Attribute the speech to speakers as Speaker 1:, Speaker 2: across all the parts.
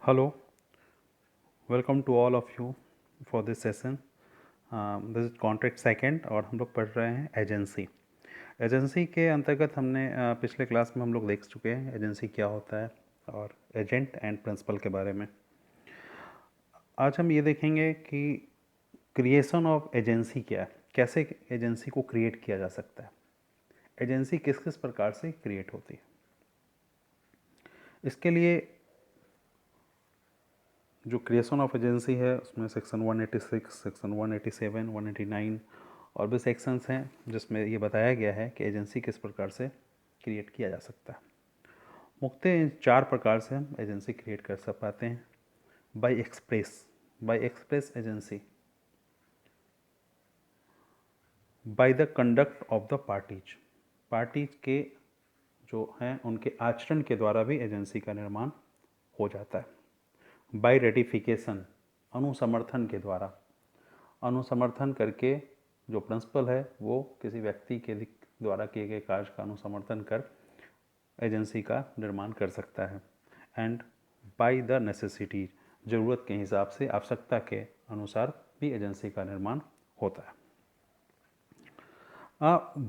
Speaker 1: Hello, welcome to all of you for this session. This is contract second और हम लोग पढ़ रहे हैं एजेंसी। एजेंसी के अंतर्गत हमने पिछले क्लास में हम लोग देख चुके हैं एजेंसी क्या होता है और एजेंट एंड प्रिंसिपल के बारे में। आज हम ये देखेंगे कि क्रिएशन ऑफ एजेंसी क्या है, कैसे एजेंसी को क्रिएट किया जा सकता है, एजेंसी किस किस प्रकार से क्रिएट होती है। इसके लिए जो क्रिएशन ऑफ एजेंसी है उसमें सेक्शन 186, सेक्शन 187, 189 और भी सेक्शंस हैं जिसमें ये बताया गया है कि एजेंसी किस प्रकार से क्रिएट किया जा सकता है। मुख्यतः इन 4 प्रकार से हम एजेंसी क्रिएट कर सक पाते हैं। By express agency, by the conduct of the parties के जो हैं उनके आचरण के द्वारा भी एजेंसी का निर्माण हो जाता है। बाय रेटिफिकेशन, अनुसमर्थन के द्वारा, अनुसमर्थन करके जो प्रिंसिपल है वो किसी व्यक्ति के द्वारा किए गए कार्य का अनुसमर्थन कर एजेंसी का निर्माण कर सकता है। एंड बाय द नेसेसिटी, ज़रूरत के हिसाब से, आवश्यकता के अनुसार भी एजेंसी का निर्माण होता है।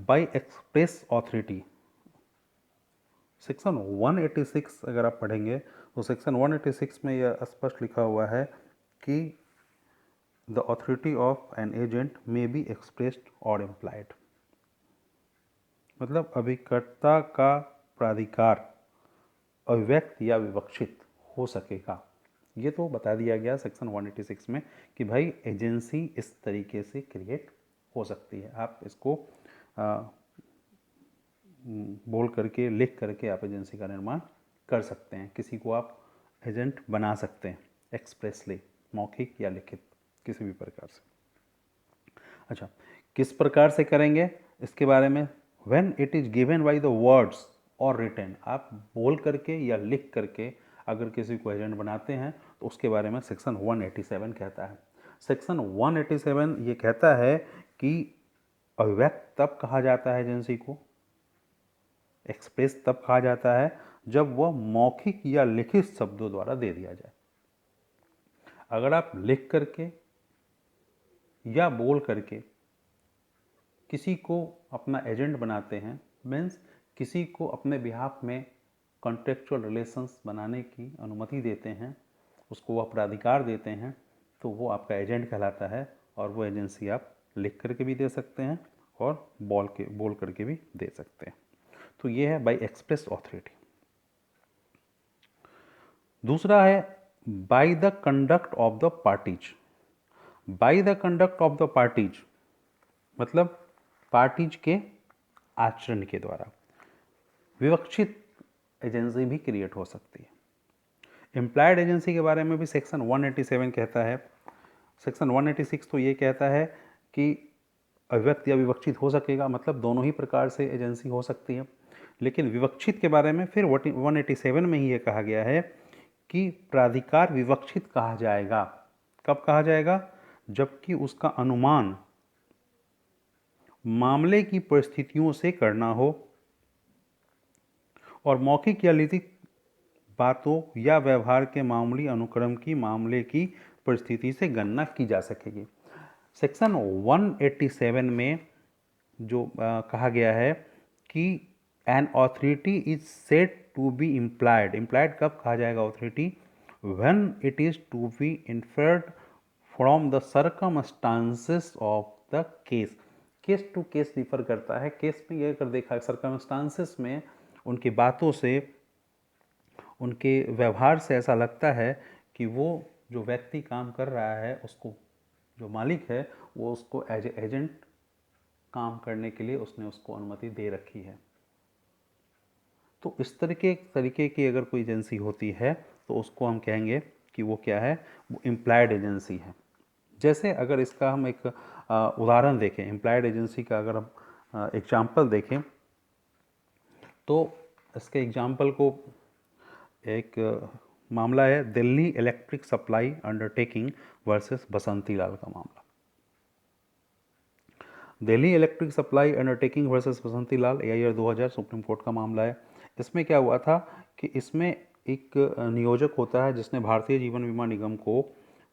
Speaker 1: बाय एक्सप्रेस ऑथोरिटी, सेक्शन 186 अगर आप पढ़ेंगे तो सेक्शन 186 में यह स्पष्ट लिखा हुआ है कि the authority of an agent may be expressed और इम्प्लाइड, मतलब अभिकर्ता का प्राधिकार अभिव्यक्त या विवक्षित हो सकेगा। ये तो बता दिया गया सेक्शन 186 में कि भाई एजेंसी इस तरीके से क्रिएट हो सकती है। आप इसको बोल करके, लिख करके आप एजेंसी का निर्माण कर सकते हैं। किसी को आप एजेंट बना सकते हैं एक्सप्रेसली, मौखिक या लिखित, किसी भी प्रकार से। अच्छा, किस प्रकार से करेंगे इसके बारे में, when it is given by the words और रिटन, आप बोल करके या लिख करके अगर किसी को एजेंट बनाते हैं तो उसके बारे में सेक्शन 187 कहता है। सेक्शन 187 ये कहता है कि अभिव्यक्त तब कहा जाता है एजेंसी को, एक्सप्रेस तब कहा जाता है जब वह मौखिक या लिखित शब्दों द्वारा दे दिया जाए। अगर आप लिख करके या बोल करके किसी को अपना एजेंट बनाते हैं, मीन्स किसी को अपने बिहाफ में कॉन्ट्रेक्चुअल रिलेशंस बनाने की अनुमति देते हैं, उसको वह प्राधिकार देते हैं, तो वो आपका एजेंट कहलाता है। और वो एजेंसी आप लिख करके भी दे सकते हैं और बोल करके भी दे सकते हैं। तो ये है बाय एक्सप्रेस ऑथोरिटी। दूसरा है bye the conduct of the parties. Bye the conduct of the parties मतलब पार्टीज के आचरण के द्वारा विवक्षित एजेंसी भी क्रिएट हो सकती है। इम्प्लाइड एजेंसी के बारे में भी सेक्शन 187 कहता है। सेक्शन 186 तो ये कहता है कि अव्यक्त या विवक्षित हो सकेगा, मतलब दोनों ही प्रकार से एजेंसी हो सकती है। लेकिन विवक्षित के बारे में फिर 187 में ही ये कहा गया है कि प्राधिकार विवक्षित कहा जाएगा। कब कहा जाएगा? जबकि उसका अनुमान मामले की परिस्थितियों से करना हो और मौखिक या लिखित बातों या व्यवहार के मामूली अनुक्रम की मामले की परिस्थिति से गणना की जा सकेगी। सेक्शन 187 में जो कहा गया है कि an authority is said to be implied. Implied कब कहा जाएगा authority? When it is to be inferred from the circumstances of the case. Case to case differ करता है। केस में ये कर देखा, सर्कमस्टांसेस में उनकी बातों से, उनके व्यवहार से ऐसा लगता है कि वो जो व्यक्ति काम कर रहा है, उसको जो मालिक है वो उसको एज एजेंट काम करने के लिए उसने उसको अनुमति दे रखी है। तो इस तरीके की अगर कोई एजेंसी होती है तो उसको हम कहेंगे कि वो क्या है, वो इम्प्लाइड एजेंसी है। जैसे अगर इसका हम एक उदाहरण देखें, इम्प्लाइड एजेंसी का अगर हम एग्जाम्पल देखें तो इसके एग्जाम्पल को, एक मामला है Delhi electric supply undertaking versus Basanti Lal का मामला। Delhi electric supply undertaking versus Basanti Lal, AIR 2000 supreme court का मामला है। इसमें क्या हुआ था कि इसमें एक नियोजक होता है जिसने भारतीय जीवन बीमा निगम को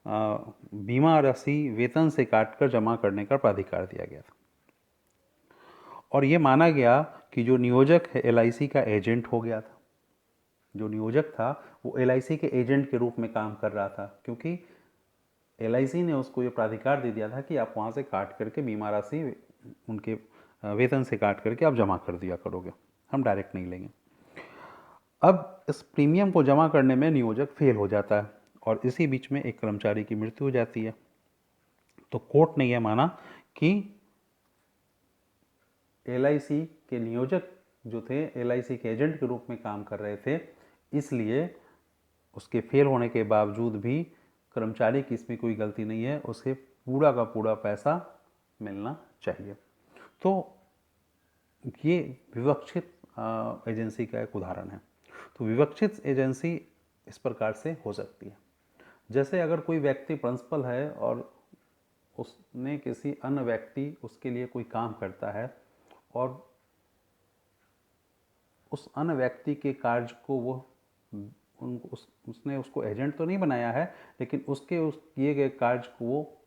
Speaker 1: बीमा राशि वेतन से काटकर जमा करने का प्राधिकार दिया गया था और ये माना गया कि जो नियोजक है एलआईसी का एजेंट हो गया था। जो नियोजक था वो एलआईसी के एजेंट के रूप में काम कर रहा था, क्योंकि एलआईसी ने उसको ये प्राधिकार दे दिया था कि आप वहाँ से काट करके बीमा राशि उनके वेतन से काट करके आप जमा कर दिया करोगे, हम डायरेक्ट नहीं लेंगे। अब इस प्रीमियम को जमा करने में नियोजक फेल हो जाता है और इसी बीच में एक कर्मचारी की मृत्यु हो जाती है। तो कोर्ट ने यह माना कि एलआईसी के नियोजक जो थे एलआईसी के एजेंट के रूप में काम कर रहे थे, इसलिए उसके फेल होने के बावजूद भी कर्मचारी की इसमें कोई गलती नहीं है, उसे पूरा का पूरा पैसा मिलना चाहिए। तो ये विवक्षित एजेंसी का एक उदाहरण है। तो विवक्षित एजेंसी इस प्रकार से हो सकती है, जैसे अगर कोई व्यक्ति प्रिंसिपल है और उसने किसी अन्य व्यक्ति उसके लिए कोई काम करता है और उस अन्य व्यक्ति के कार्य को वो उसने उसको एजेंट तो नहीं बनाया है, लेकिन उसके उस किए गए कार्य को वो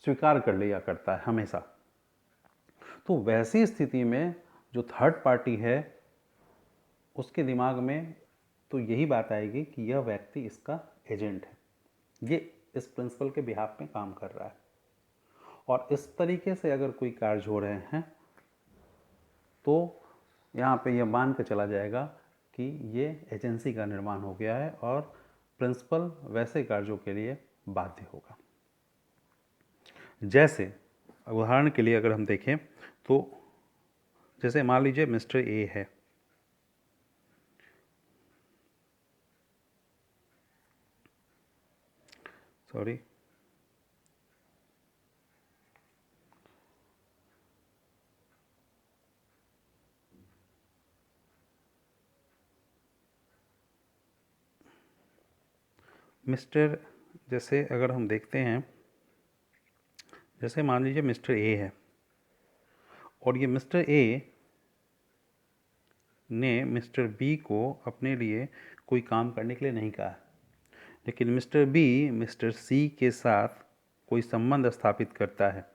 Speaker 1: स्वीकार कर लिया करता है हमेशा। तो वैसी स्थिति में जो थर्ड पार्टी है उसके दिमाग में तो यही बात आएगी कि यह व्यक्ति इसका एजेंट है, ये इस प्रिंसिपल के बिहाफ में काम कर रहा है। और इस तरीके से अगर कोई कार्य हो रहे हैं तो यहाँ पे यह मान के चला जाएगा कि ये एजेंसी का निर्माण हो गया है और प्रिंसिपल वैसे कार्यों के लिए बाध्य होगा। जैसे उदाहरण के लिए अगर हम देखें तो जैसे मान लीजिए मिस्टर ए है, सॉरी मिस्टर, जैसे अगर हम देखते हैं, जैसे मान लीजिए मिस्टर ए है और ये मिस्टर ए ने मिस्टर बी को अपने लिए कोई काम करने के लिए नहीं कहा, लेकिन मिस्टर बी मिस्टर सी के साथ कोई संबंध स्थापित करता है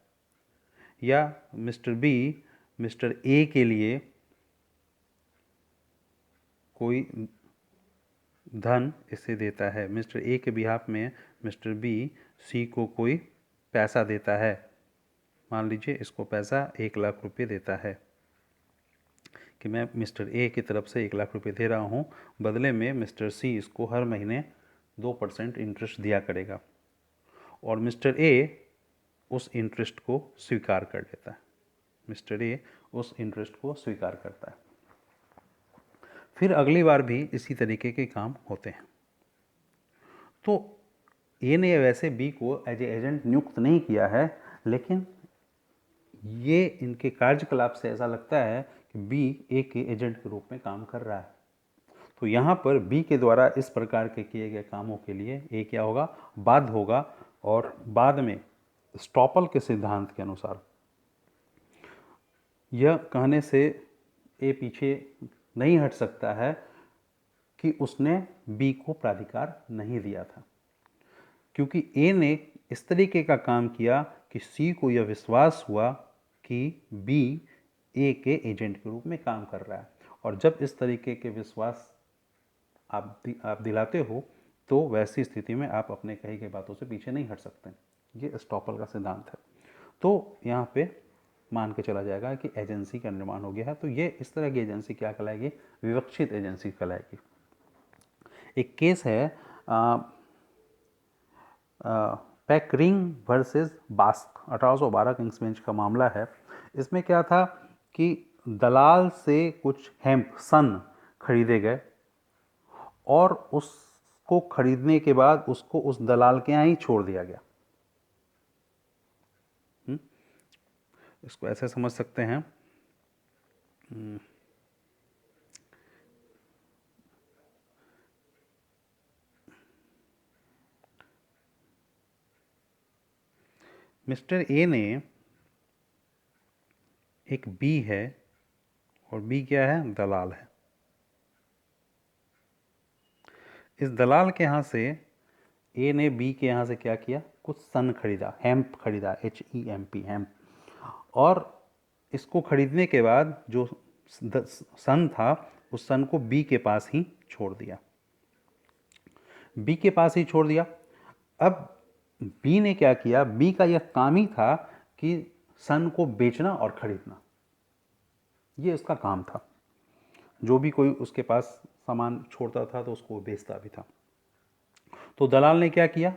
Speaker 1: या मिस्टर बी मिस्टर ए के लिए कोई धन इसे देता है, मिस्टर ए के बिहाफ में मिस्टर बी सी को कोई पैसा देता है, मान लीजिए इसको पैसा 1,00,000 रुपये देता है कि मैं मिस्टर ए की तरफ से 1,00,000 रुपये दे रहा हूँ, बदले में मिस्टर सी इसको हर महीने 2% इंटरेस्ट दिया करेगा और मिस्टर ए उस इंटरेस्ट को स्वीकार कर लेता है। मिस्टर ए उस इंटरेस्ट को स्वीकार करता है। फिर अगली बार भी इसी तरीके के काम होते हैं। तो ए ने वैसे बी को एज एजेंट नियुक्त नहीं किया है, लेकिन ये इनके कार्यकलाप से ऐसा लगता है कि बी ए के एजेंट के रूप में काम कर रहा है। तो यहाँ पर बी के द्वारा इस प्रकार के किए गए कामों के लिए ए क्या होगा, बाध्य होगा और बाद में स्टॉपल के सिद्धांत के अनुसार यह कहने से ए पीछे नहीं हट सकता है कि उसने बी को प्राधिकार नहीं दिया था, क्योंकि ए ने इस तरीके का काम किया कि सी को यह विश्वास हुआ कि बी ए के एजेंट के रूप में काम कर रहा है। और जब इस तरीके के विश्वास आप दिलाते हो तो वैसी स्थिति में आप अपने कही गई बातों से पीछे नहीं हट सकते। ये स्टॉपल का सिद्धांत है। तो यहाँ पे मान के चला जाएगा कि एजेंसी का निर्माण हो गया है। तो ये इस तरह की एजेंसी क्या कहलाएगी, विवक्षित एजेंसी कहलाएगी। एक केस है पैकरिंग वर्सेस बास्क, 1812 किंग्स बेंच का मामला है। इसमें क्या था कि दलाल से कुछ हेम्प सन खरीदे गए और उसको खरीदने के बाद उसको उस दलाल के यहाँ ही छोड़ दिया गया। इसको ऐसे समझ सकते हैं, मिस्टर ए ने एक बी है और बी क्या है, दलाल है। इस दलाल के यहाँ से ए ने बी के यहाँ से क्या किया, कुछ सन खरीदा, हेम्प खरीदा, HEMP हेम्प, और इसको खरीदने के बाद जो सन था उस सन को बी के पास ही छोड़ दिया, बी के पास ही छोड़ दिया। अब बी ने क्या किया, बी का यह काम ही था कि सन को बेचना और खरीदना, ये उसका काम था। जो भी कोई उसके पास सामान छोड़ता था तो उसको बेचता भी था। तो दलाल ने क्या किया,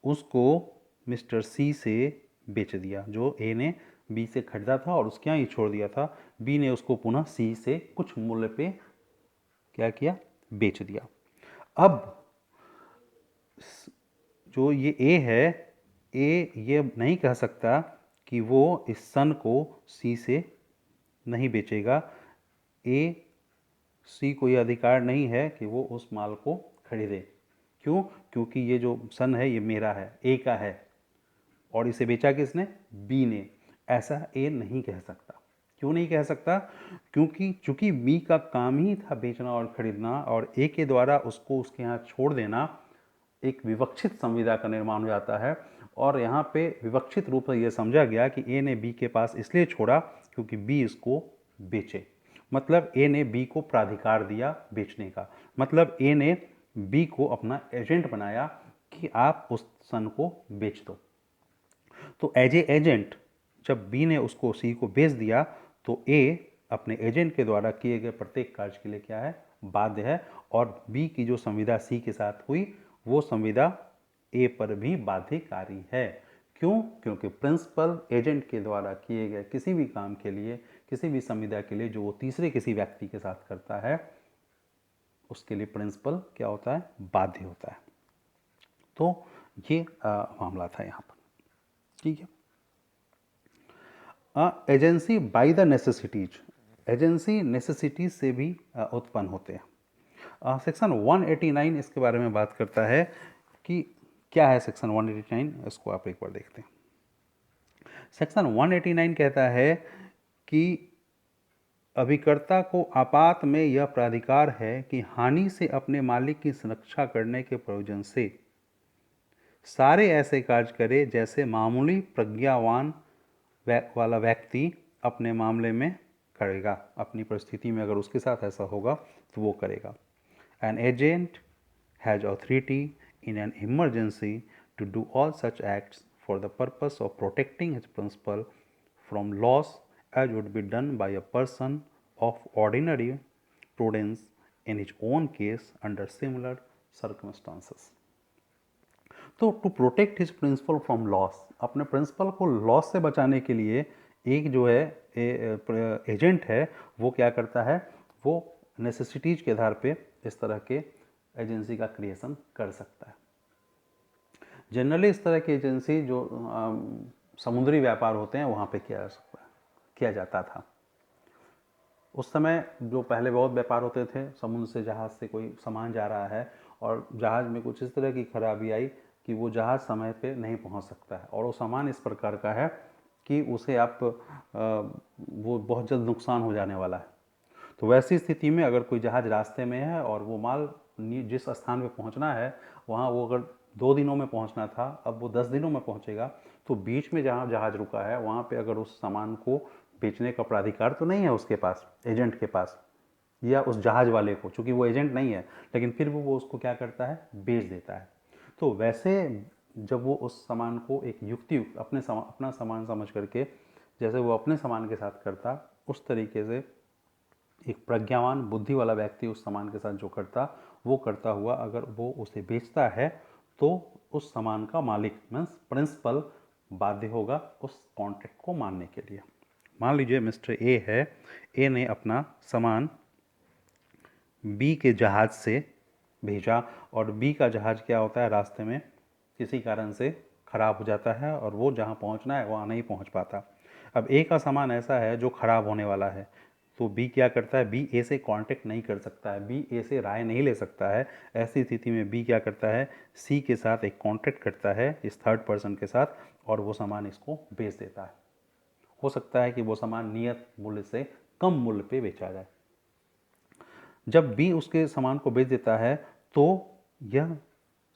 Speaker 1: उसको मिस्टर सी से बेच दिया। जो ए ने बी से खरीदा था और उसके यहाँ ही छोड़ दिया था, बी ने उसको पुनः सी से कुछ मूल्य पे क्या किया, बेच दिया। अब जो ये ए है, ए ये नहीं कह सकता कि वो इस सन को सी से नहीं बेचेगा। ए सी को यह अधिकार नहीं है कि वो उस माल को खरीदे। क्यों? क्योंकि ये जो सन है ये मेरा है, ए का है, और इसे बेचा किसने, बी ने। ऐसा ए नहीं कह सकता। क्यों नहीं कह सकता? क्योंकि चूंकि बी का काम ही था बेचना और खरीदना, और ए के द्वारा उसको उसके यहाँ छोड़ देना, एक विवक्षित संविदा का निर्माण हो जाता है। और यहाँ पे विवक्षित रूप से यह समझा गया कि ए ने बी के पास इसलिए छोड़ा क्योंकि बी इसको बेचे। मतलब ए ने बी को प्राधिकार दिया बेचने का। मतलब ए ने बी को अपना एजेंट बनाया कि आप उस सन को बेच दो। तो एज ए एजेंट जब बी ने उसको सी को बेच दिया तो ए अपने एजेंट के द्वारा किए गए प्रत्येक कार्य के लिए क्या है, बाध्य है। और बी की जो संविदा सी के साथ हुई वो संविदा ए पर भी बाध्यकारी है। क्यों? क्योंकि प्रिंसिपल एजेंट के द्वारा किए गए किसी भी काम के लिए, किसी भी संविदा के लिए जो वो तीसरे किसी व्यक्ति के साथ करता है, उसके लिए प्रिंसिपल क्या होता है, बाध्य होता है। तो ये मामला था यहाँ पर। ठीक है। Agency by the necessities, agency necessities से भी उत्पन्न होते हैं। सेक्शन 189 इसके बारे में बात करता है कि क्या है सेक्शन 189, इसको आप एक बार देखते हैं। सेक्शन 189 कहता है कि अभिकर्ता को आपात में यह प्राधिकार है कि हानि से अपने मालिक की सुरक्षा करने के प्रयोजन से सारे ऐसे कार्य करे जैसे मामूली प्रज्ञावान वाला व्यक्ति अपने मामले में करेगा। अपनी परिस्थिति में अगर उसके साथ ऐसा होगा तो वो करेगा। An agent has authority in an emergency to do all such acts for the purpose of protecting his principal from loss as would be done by a person of ordinary prudence in his own case under similar circumstances. तो to protect his principal from loss, अपने principal को loss से बचाने के लिए एक जो है एजेंट है वो क्या करता है, वो नेसेसिटीज के आधार पे इस तरह के एजेंसी का क्रिएशन कर सकता है। जनरली इस तरह की एजेंसी जो समुद्री व्यापार होते हैं वहाँ पे किया जाता था। उस समय जो पहले बहुत व्यापार होते थे, समुद्र से जहाज़ से कोई सामान जा रहा है और जहाज़ में कुछ इस तरह की खराबी आई कि वो जहाज़ समय पे नहीं पहुंच सकता है, और वो सामान इस प्रकार का है कि उसे आप वो बहुत जल्द नुकसान हो जाने वाला है। तो वैसी स्थिति में अगर कोई जहाज़ रास्ते में है और वो माल जिस स्थान पे पहुंचना है वहाँ वो अगर 2 दिनों में पहुंचना था, अब वो 10 दिनों में पहुंचेगा, तो बीच में जहाँ जहाज़ रुका है वहाँ पे अगर उस सामान को बेचने का प्राधिकार तो नहीं है उसके पास, एजेंट के पास, या उस जहाज़ वाले को, चूँकि वो एजेंट नहीं है, लेकिन फिर भी वो उसको क्या करता है, बेच देता है। तो वैसे जब वो उस सामान को एक युक्तियुक्त अपना सामान समझ करके जैसे वो अपने सामान के साथ करता, उस तरीके से एक प्रज्ञावान बुद्धि वाला व्यक्ति उस सामान के साथ जो करता वो करता हुआ अगर वो उसे बेचता है तो उस सामान का मालिक मीन्स प्रिंसिपल बाध्य होगा उस कॉन्ट्रैक्ट को मानने के लिए। मान लीजिए मिस्टर ए है, ए ने अपना सामान बी के जहाज़ से भेजा और बी का जहाज़ क्या होता है, रास्ते में किसी कारण से ख़राब हो जाता है और वो जहाँ पहुँचना है वहाँ नहीं पहुँच पाता। अब ए का सामान ऐसा है जो ख़राब होने वाला है, तो बी क्या करता है, बी ए से कांटेक्ट नहीं कर सकता है, बी ए से राय नहीं ले सकता है। ऐसी स्थिति में बी क्या करता है, सी के साथ एक कांटेक्ट करता है इस थर्ड पर्सन के साथ, और वो सामान इसको बेच देता है। हो सकता है कि वो सामान नियत मूल्य से कम मूल्य पे बेचा जाए। जब बी उसके सामान को बेच देता है तो यह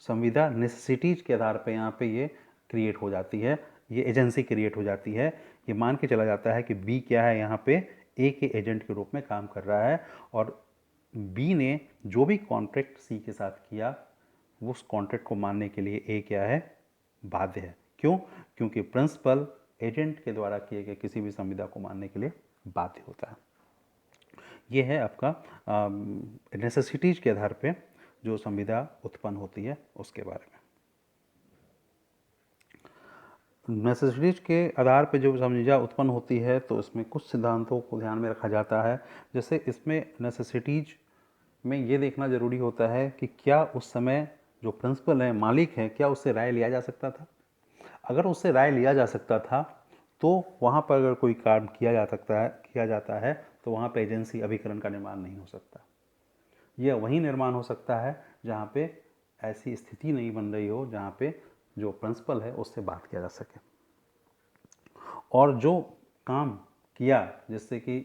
Speaker 1: संविदा नेसेसिटीज के आधार पे यहाँ पे ये क्रिएट हो जाती है, ये एजेंसी क्रिएट हो जाती है। ये मान के चला जाता है कि बी क्या है, यहाँ पे ए के एजेंट के रूप में काम कर रहा है, और बी ने जो भी कॉन्ट्रैक्ट सी के साथ किया उस कॉन्ट्रैक्ट को मानने के लिए ए क्या है, बाध्य है। क्यों? क्योंकि प्रिंसिपल एजेंट के द्वारा किए गए किसी भी संविदा को मानने के लिए बाध्य होता है। ये है आपका नेसेसिटीज के आधार पे जो संविदा उत्पन्न होती है उसके बारे में। नेसेसिटीज के आधार पे जो संविदा उत्पन्न होती है तो इसमें कुछ सिद्धांतों को ध्यान में रखा जाता है। जैसे इसमें नेसेसिटीज में ये देखना ज़रूरी होता है कि क्या उस समय जो प्रिंसिपल है, मालिक है, क्या उससे राय लिया जा सकता था। अगर उससे राय लिया जा सकता था तो वहाँ पर अगर कोई काम किया जाता है तो वहाँ पर एजेंसी अभिकरण का निर्माण नहीं हो सकता। यह वही निर्माण हो सकता है जहाँ पे ऐसी स्थिति नहीं बन रही हो जहाँ पे जो प्रिंसिपल है उससे बात किया जा सके, और जो काम किया जिससे कि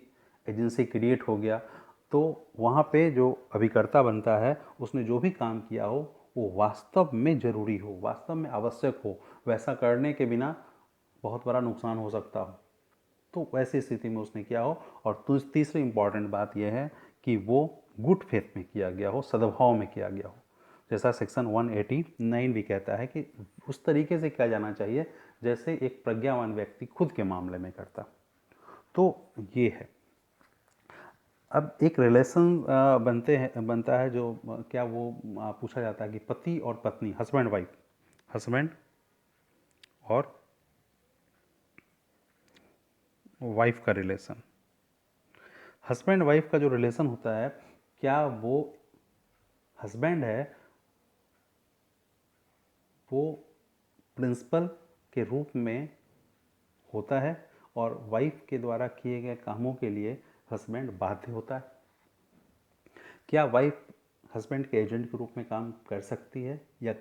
Speaker 1: एजेंसी क्रिएट हो गया, तो वहाँ पे जो अभिकर्ता बनता है उसने जो भी काम किया हो वो वास्तव में ज़रूरी हो, वास्तव में आवश्यक हो, वैसा करने के बिना बहुत बड़ा नुकसान हो सकता हो, तो वैसी स्थिति में उसने किया हो। और तीसरी इंपॉर्टेंट बात यह है कि वो गुड फेथ में किया गया हो, सद्भाव में किया गया हो। जैसा सेक्शन 189 भी कहता है कि उस तरीके से किया जाना चाहिए जैसे एक प्रज्ञावान व्यक्ति खुद के मामले में करता। तो ये है। अब एक रिलेशन बनता है जो क्या वो पूछा जाता है कि पति और पत्नी, हस्बैंड और वाइफ का रिलेशन, हस्बैंड वाइफ का जो रिलेशन होता है, क्या वो हस्बैंड है वो प्रिंसिपल के रूप में होता है और वाइफ के द्वारा किए गए कामों के लिए हस्बैंड बाध्य होता है। क्या वाइफ हस्बैंड के एजेंट के रूप में काम कर सकती है, या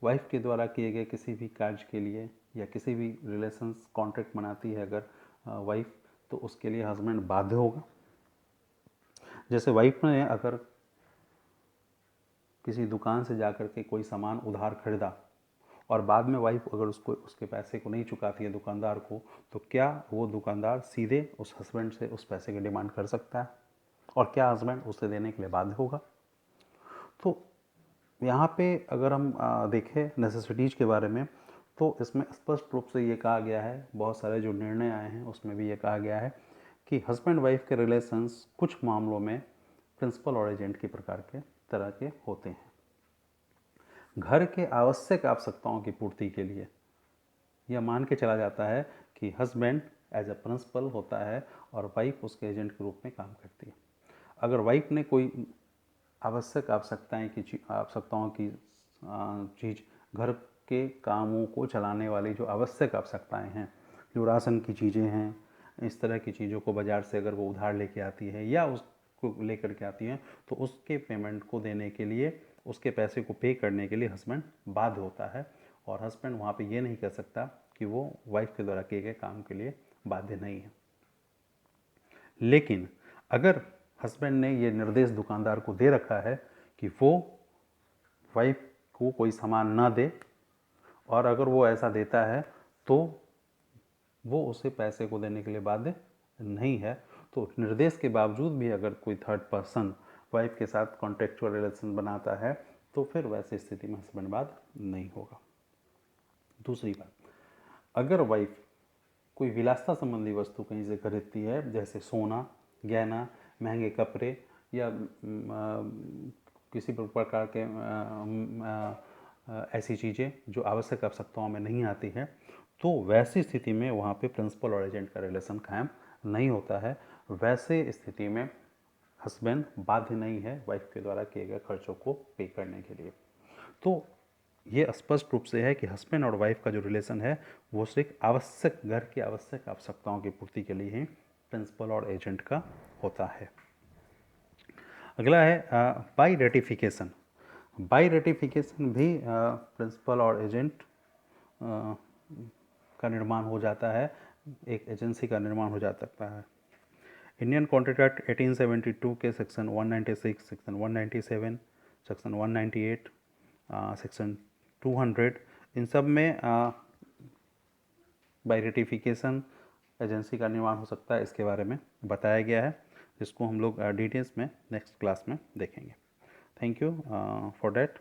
Speaker 1: वाइफ के द्वारा किए गए किसी भी कार्य के लिए या किसी भी रिलेशंस कॉन्ट्रैक्ट बनाती है अगर वाइफ, तो उसके लिए हस्बैंड बाध्य होगा। जैसे वाइफ ने अगर किसी दुकान से जाकर के कोई सामान उधार खरीदा और बाद में वाइफ अगर उसके पैसे को नहीं चुकाती है दुकानदार को, तो क्या वो दुकानदार सीधे उस हस्बैंड से उस पैसे की डिमांड कर सकता है, और क्या हस्बैंड उसे देने के लिए बाध्य होगा। तो यहाँ पे अगर हम देखें नेसेसिटीज के बारे में, तो इसमें स्पष्ट रूप से ये कहा गया है, बहुत सारे जो निर्णय आए हैं उसमें भी ये कहा गया है कि हस्बैंड वाइफ के रिलेशंस कुछ मामलों में प्रिंसिपल और एजेंट की प्रकार के तरह के होते हैं। घर के आवश्यक आवश्यकताओं की पूर्ति के लिए यह मान के चला जाता है कि हस्बैंड एज ए प्रिंसिपल होता है और वाइफ उसके एजेंट के रूप में काम करती है। अगर वाइफ ने कोई आवश्यकताओं की चीज़, घर के कामों को चलाने वाली जो आवश्यक आवश्यकताएं हैं, जो राशन की चीज़ें हैं, इस तरह की चीज़ों को बाज़ार से अगर वो उधार लेके आती है या उसको लेकर के आती है, तो उसके पेमेंट को देने के लिए, उसके पैसे को पे करने के लिए हस्बैंड बाध्य होता है, और हस्बैंड वहाँ पे ये नहीं कह सकता कि वो वाइफ के द्वारा किए गए काम के लिए बाध्य नहीं है। लेकिन अगर हस्बैंड ने ये निर्देश दुकानदार को दे रखा है कि वो वाइफ को कोई सामान ना दे, और अगर वो ऐसा देता है तो वो उसे पैसे को देने के लिए बाध्य नहीं है, तो निर्देश के बावजूद भी अगर कोई थर्ड पर्सन वाइफ के साथ कॉन्ट्रेक्चुअल रिलेशन बनाता है तो फिर वैसी स्थिति में हस्बैंड बाध्य नहीं होगा। दूसरी बात, अगर वाइफ कोई विलासिता संबंधी वस्तु कहीं से खरीदती है, जैसे सोना, गहना, महंगे कपड़े या किसी प्रकार के ऐसी चीज़ें जो आवश्यक आवश्यकताओं में नहीं आती हैं, तो वैसी स्थिति में वहाँ पे प्रिंसिपल और एजेंट का रिलेशन कायम नहीं होता है। वैसे स्थिति में हस्बैंड बाध्य नहीं है वाइफ के द्वारा किए गए खर्चों को पे करने के लिए। तो ये स्पष्ट रूप से है कि हस्बैंड और वाइफ का जो रिलेशन है वो सिर्फ आवश्यक, घर की आवश्यक आवश्यकताओं की पूर्ति के लिए ही प्रिंसिपल और एजेंट का होता है। अगला है बाई रेटिफिकेशन। बाई रेटिफिकेशन भी प्रिंसिपल और एजेंट का निर्माण हो जाता है, एक एजेंसी का निर्माण हो जा सकता है। इंडियन कॉन्ट्रैक्ट एक्ट 1872 के सेक्शन 196, सेक्शन 197, सेक्शन 198, सेक्शन 200, इन सब में बाय रेटिफिकेशन एजेंसी का निर्माण हो सकता है, इसके बारे में बताया गया है, जिसको हम लोग डिटेल्स में नेक्स्ट क्लास में देखेंगे। Thank you for that.